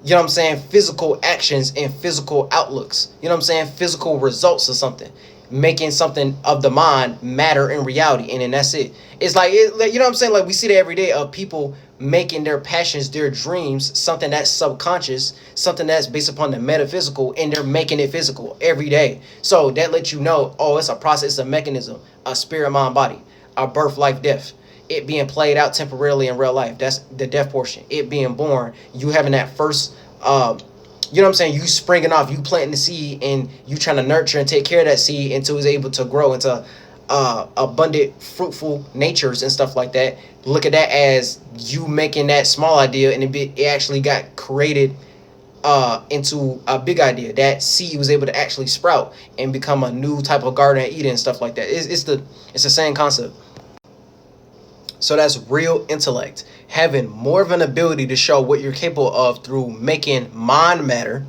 you know what I'm saying, physical actions and physical outlooks. You know what I'm saying? Physical results of something, making something of the mind matter in reality, and then that's it. It's like, you know what I'm saying? Like we see that every day of people making their passions, their dreams, something that's subconscious, something that's based upon the metaphysical, and they're making it physical every day. So that lets you know, oh, it's a process, a mechanism, a spirit, mind, body, a birth, life, death. It being played out temporarily in real life. That's the death portion. It being born, you having that first, you know what I'm saying? You springing off, you planting the seed, and you trying to nurture and take care of that seed until it's able to grow into abundant, fruitful natures and stuff like that. Look at that as you making that small idea, and it actually got created into a big idea. That seed was able to actually sprout and become a new type of garden of Eden and stuff like that. It's the same concept. So that's real intellect, having more of an ability to show what you're capable of through making mind matter,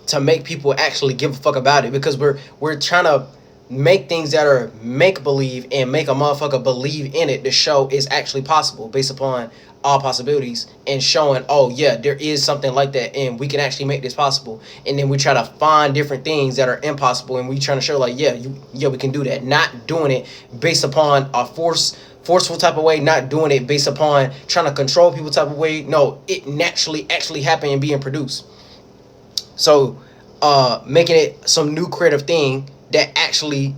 to make people actually give a fuck about it, because we're trying to make things that are make believe and make a motherfucker believe in it. The show is actually possible based upon all possibilities and showing, oh yeah, there is something like that and we can actually make this possible. And then we try to find different things that are impossible and we trying to show like, yeah, we can do that. Not doing it based upon a forceful type of way, not doing it based upon trying to control people type of way. No, it naturally actually happening and being produced. So making it some new creative thing that actually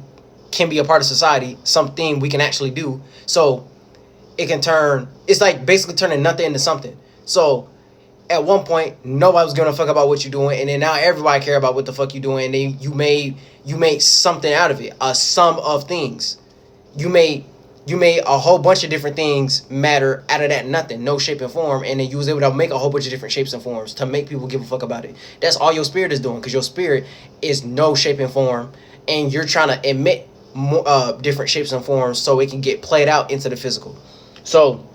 can be a part of society, something we can actually do. So it can turn, it's like basically turning nothing into something. So at one point, nobody was gonna fuck about what you're doing, and then now everybody care about what the fuck you doing, and then you made something out of it, a sum of things. You made a whole bunch of different things matter out of that nothing, no shape and form, and then you was able to make a whole bunch of different shapes and forms to make people give a fuck about it. That's all your spirit is doing, because your spirit is no shape and form, and you're trying to emit more, different shapes and forms so it can get played out into the physical. So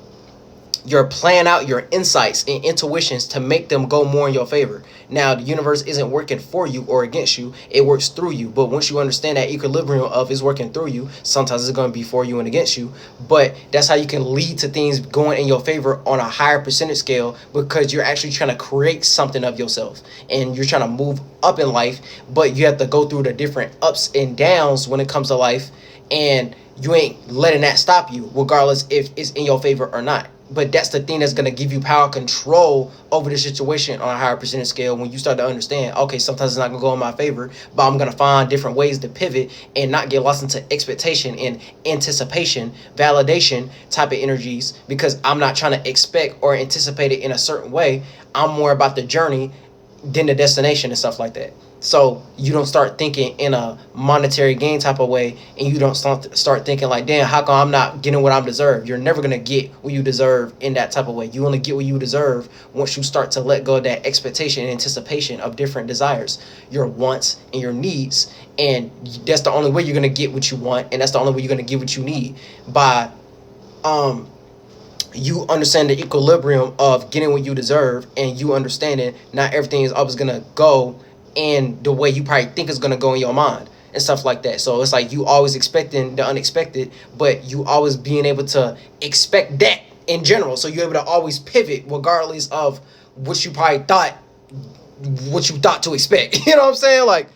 you're playing out your insights and intuitions to make them go more in your favor. Now, the universe isn't working for you or against you. It works through you. But once you understand that equilibrium of it's working through you, sometimes it's going to be for you and against you. But that's how you can lead to things going in your favor on a higher percentage scale, because you're actually trying to create something of yourself. And you're trying to move up in life, but you have to go through the different ups and downs when it comes to life. And you ain't letting that stop you, regardless if it's in your favor or not. But that's the thing that's going to give you power control over the situation on a higher percentage scale, when you start to understand, okay, sometimes it's not going to go in my favor, but I'm going to find different ways to pivot and not get lost into expectation and anticipation, validation type of energies, because I'm not trying to expect or anticipate it in a certain way. I'm more about the journey than the destination and stuff like that. So you don't start thinking in a monetary gain type of way, and you don't start thinking like, damn, how come I'm not getting what I deserve? You're never going to get what you deserve in that type of way. You only get what you deserve once you start to let go of that expectation and anticipation of different desires, your wants and your needs. And that's the only way you're going to get what you want, and that's the only way you're going to get what you need, by you understand the equilibrium of getting what you deserve, and you understanding not everything is always going to go in the way you probably think it's going to go in your mind and stuff like that. So it's like you always expecting the unexpected, but you always being able to expect that in general. So you're able to always pivot regardless of what you probably thought to expect. You know what I'm saying? Like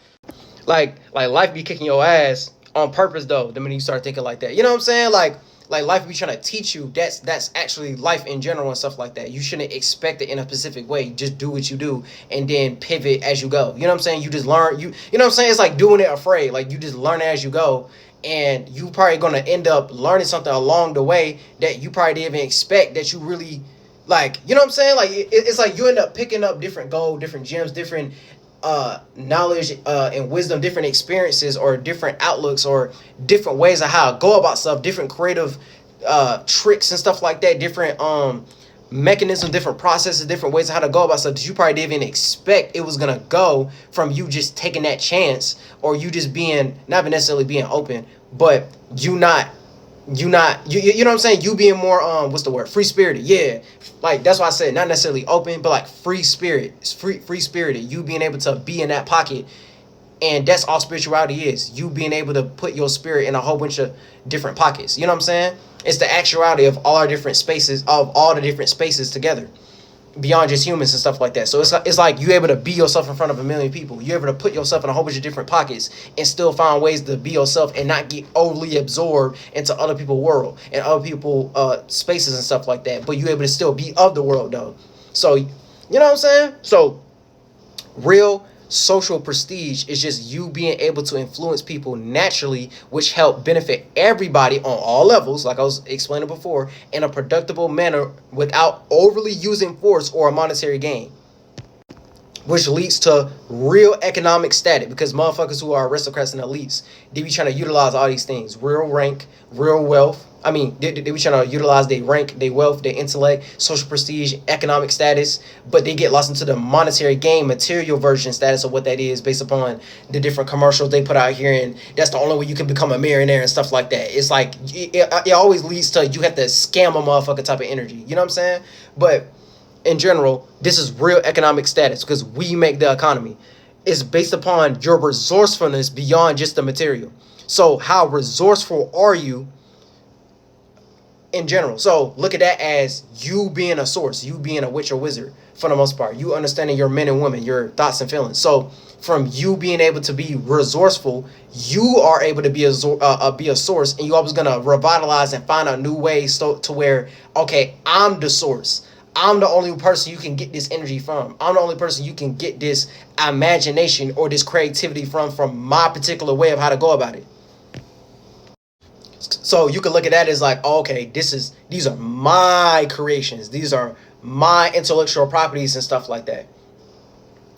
life be kicking your ass on purpose though, the minute you start thinking like that. You know what I'm saying? Like life be trying to teach you that's actually life in general and stuff like that. You shouldn't expect it in a specific way. Just do what you do and then pivot as you go. You know what I'm saying? You just learn. You know what I'm saying? It's like doing it afraid. Like you just learn as you go, and you probably gonna end up learning something along the way that you probably didn't even expect that you really like. You know what I'm saying? Like it's like you end up picking up different gold, different gems, different knowledge and wisdom, different experiences or different outlooks or different ways of how to go about stuff, different creative tricks and stuff like that, different mechanisms, different processes, different ways of how to go about stuff that you probably didn't even expect it was gonna go from you just taking that chance, or you just being not necessarily being open, but you know what I'm saying, you being more what's the word, free spirited. Yeah, like that's why I said not necessarily open, but like free spirited, you being able to be in that pocket. And that's all spirituality is, you being able to put your spirit in a whole bunch of different pockets. You know what I'm saying? It's the actuality of all the different spaces together, beyond just humans and stuff like that. So it's like you able to be yourself in front of a million people. You're able to put yourself in a whole bunch of different pockets and still find ways to be yourself and not get overly absorbed into other people's world and other people's spaces and stuff like that. But you're able to still be of the world though. So you know what I'm saying? So real social prestige is just you being able to influence people naturally, which help benefit everybody on all levels, like I was explaining before, in a productive manner without overly using force or a monetary gain, which leads to real economic status, because motherfuckers who are aristocrats and elites, they be trying to utilize all these things, real rank, real wealth. I mean, they be trying to utilize their rank, their wealth, their intellect, social prestige, economic status, but they get lost into the monetary gain, material version status of what that is based upon the different commercials they put out here, and that's the only way you can become a millionaire and stuff like that. It's like, it always leads to you have to scam a motherfucker type of energy. You know what I'm saying? But in general, this is real economic status, because we make the economy. It's based upon your resourcefulness beyond just the material. So how resourceful are you in general? So look at that as you being a source, you being a witch or wizard for the most part. You understanding your men and women, your thoughts and feelings. So from you being able to be resourceful, you are able to be a source, and you're always gonna revitalize and find out new ways to where, okay, I'm the source. I'm the only person you can get this energy from. I'm the only person you can get this imagination or this creativity from my particular way of how to go about it. So you can look at that as like, oh, okay, these are my creations. These are my intellectual properties and stuff like that.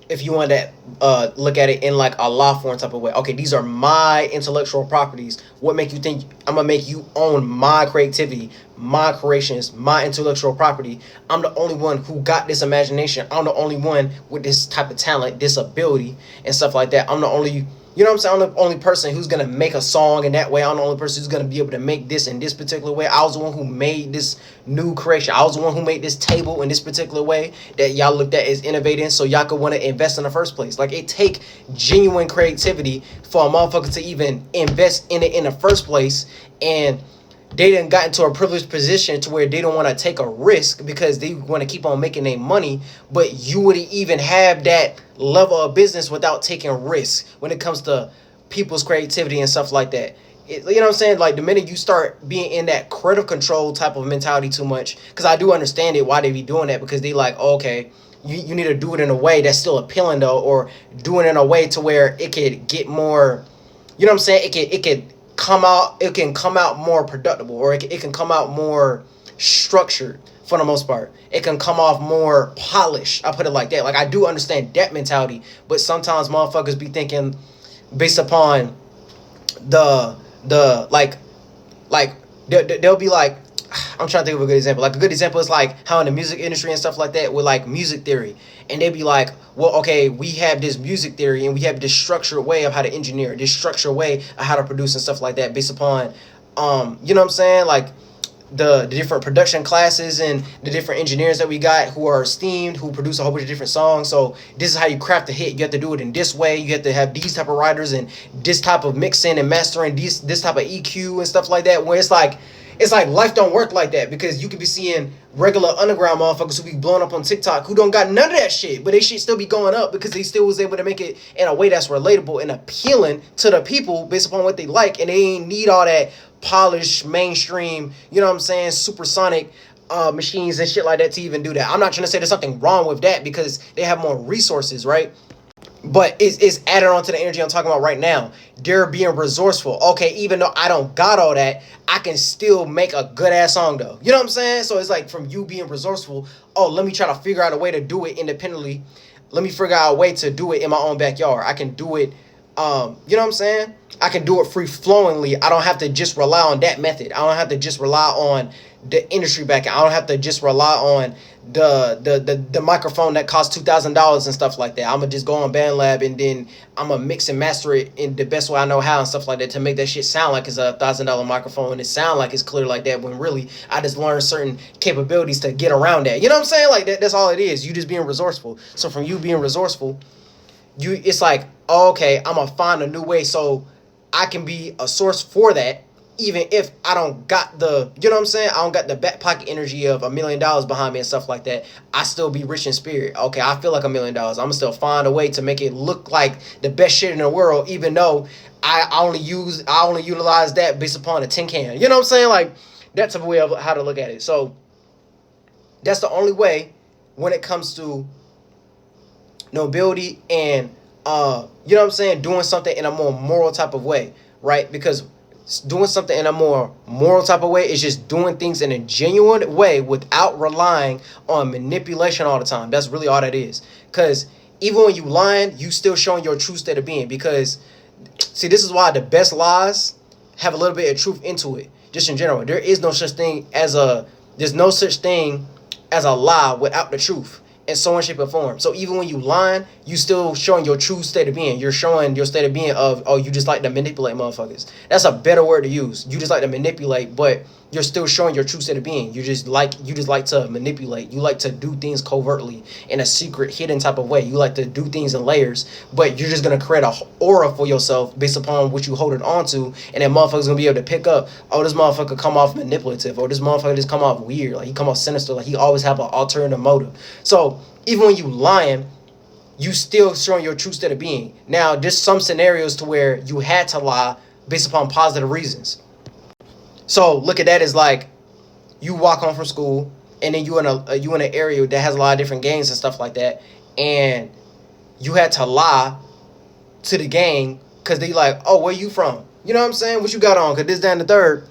If you want to look at it in like a law form type of way, okay, these are my intellectual properties. What make you think I'm gonna make you own my creativity, my creations, my intellectual property? I'm the only one who got this imagination. I'm the only one with this type of talent, this ability, and stuff like that. I'm the only, you know what I'm saying? I'm the only person who's going to make a song in that way. I'm the only person who's going to be able to make this in this particular way. I was the one who made this new creation. I was the one who made this table in this particular way that y'all looked at as innovating, so y'all could want to invest in the first place. Like, it take genuine creativity for a motherfucker to even invest in it in the first place. And they done got into a privileged position to where they don't want to take a risk because they want to keep on making their money. But you wouldn't even have that level of business without taking risks when it comes to people's creativity and stuff like that. You know what I'm saying? Like, the minute you start being in that critical control type of mentality too much, because I do understand it, why they be doing that, because they like, oh, okay, you need to do it in a way that's still appealing though, or do it in a way to where it could get more, you know what I'm saying? It can come out more productive, or it can come out more structured for the most part. It can come off more polished. I put it like that. Like, I do understand that mentality, but sometimes motherfuckers be thinking based upon the they'll be like, I'm trying to think of a good example. Like, a good example is like how in the music industry and stuff like that with like music theory, and they'd be like, well, okay, we have this music theory and we have this structured way of how to engineer, this structured way of how to produce and stuff like that based upon you know what I'm saying, like the different production classes and the different engineers that we got who are esteemed, who produce a whole bunch of different songs. So this is how you craft a hit. You have to do it in this way. You have to have these type of writers and this type of mixing and mastering, this type of EQ and stuff like that, where it's like life don't work like that, because you could be seeing regular underground motherfuckers who be blowing up on TikTok who don't got none of that shit, but they shit still be going up because they still was able to make it in a way that's relatable and appealing to the people based upon what they like, and they ain't need all that polished mainstream, you know what I'm saying, supersonic machines and shit like that to even do that. I'm not trying to say there's something wrong with that because they have more resources, right? But it's added on to the energy I'm talking about right now. They're being resourceful. Okay, even though I don't got all that, I can still make a good ass song though. You know what I'm saying? So it's like, from you being resourceful, oh, let me try to figure out a way to do it independently. Let me figure out a way to do it in my own backyard. I can do it, you know what I'm saying? I can do it free flowingly. I don't have to just rely on that method. I don't have to just rely on the industry back. I don't have to just rely on the microphone that costs $2,000 and stuff like that. I'm gonna just go on BandLab and then I'm gonna mix and master it in the best way I know how and stuff like that to make that shit sound like it's $1,000 microphone and it sound like it's clear like that, when really I just learned certain capabilities to get around that. You know what I'm saying? Like, that's all it is. You just being resourceful. So from you being resourceful, it's like, oh, okay, I'm gonna find a new way so I can be a source for that, even if I don't got the, you know what I'm saying, I don't got the back pocket energy of $1 million behind me and stuff like that. I still be rich in spirit. Okay, I feel like $1 million. I'm gonna still find a way to make it look like the best shit in the world, even though I only utilize that based upon a tin can. You know what I'm saying? Like, that's a way of how to look at it. So that's the only way when it comes to nobility and you know what I'm saying, doing something in a more moral type of way, right? Because doing something in a more moral type of way is just doing things in a genuine way without relying on manipulation all the time. That's really all that is. Because even when you lying, you still showing your true state of being. Because, see, this is why the best lies have a little bit of truth into it. Just in general, there's no such thing as a lie without the truth. in some way, shape, or form. So even when you lying, you still showing your true state of being. You're showing your state of being of, oh, you just like to manipulate motherfuckers. That's a better word to use. You just like to manipulate, but you're still showing your true state of being. You just like to manipulate. You like to do things covertly in a secret, hidden type of way. You like to do things in layers, but you're just gonna create a aura for yourself based upon what you holding on to, and then motherfuckers gonna be able to pick up, oh, this motherfucker come off manipulative, or this motherfucker just come off weird, like he come off sinister, like he always have an alternative motive. So even when you lying, you still showing your true state of being. Now, there's some scenarios to where you had to lie based upon positive reasons. So look at that as like you walk home from school and then you in an area that has a lot of different gangs and stuff like that, and you had to lie to the gang because they like, oh, where you from? You know what I'm saying? What you got on? Because this, that, and the third.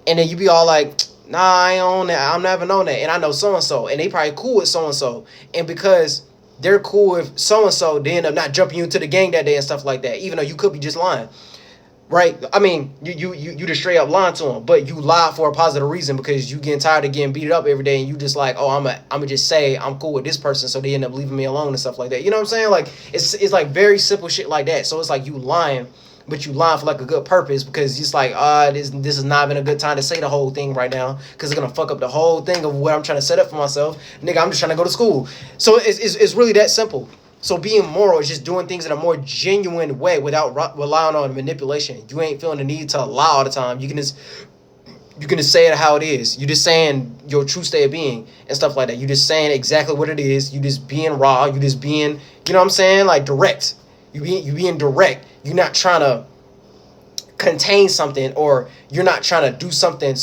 And then you be all like, nah, I ain't on that. I'm never on that. And I know so-and-so. And they probably cool with so-and-so. And because they're cool with so-and-so, they end up not jumping you into the gang that day and stuff like that, even though you could be just lying. Right? I mean, you just straight up lying to them, but you lie for a positive reason because you getting tired of getting beat up every day, and you just like, oh, I'm just say I'm cool with this person, so they end up leaving me alone and stuff like that. You know what I'm saying? Like it's like very simple shit like that. So it's like you lying, but you lying for like a good purpose because it's like, this is not even a good time to say the whole thing right now because it's gonna fuck up the whole thing of what I'm trying to set up for myself. Nigga, I'm just trying to go to school. So it's really that simple. So being moral is just doing things in a more genuine way without relying on manipulation. You ain't feeling the need to lie all the time. You can just say it how it is. You just saying your true state of being and stuff like that. You just saying exactly what it is. You just being raw. You just being, you know what I'm saying, like direct. You being direct. You're not trying to contain something, or you're not trying to do something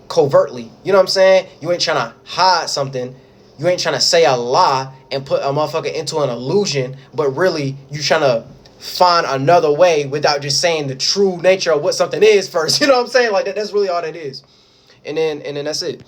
covertly. You know what I'm saying? You ain't trying to hide something. You ain't trying to say a lie and put a motherfucker into an illusion, but really you trying to find another way without just saying the true nature of what something is first. You know what I'm saying? Like that's really all that is. And then that's it.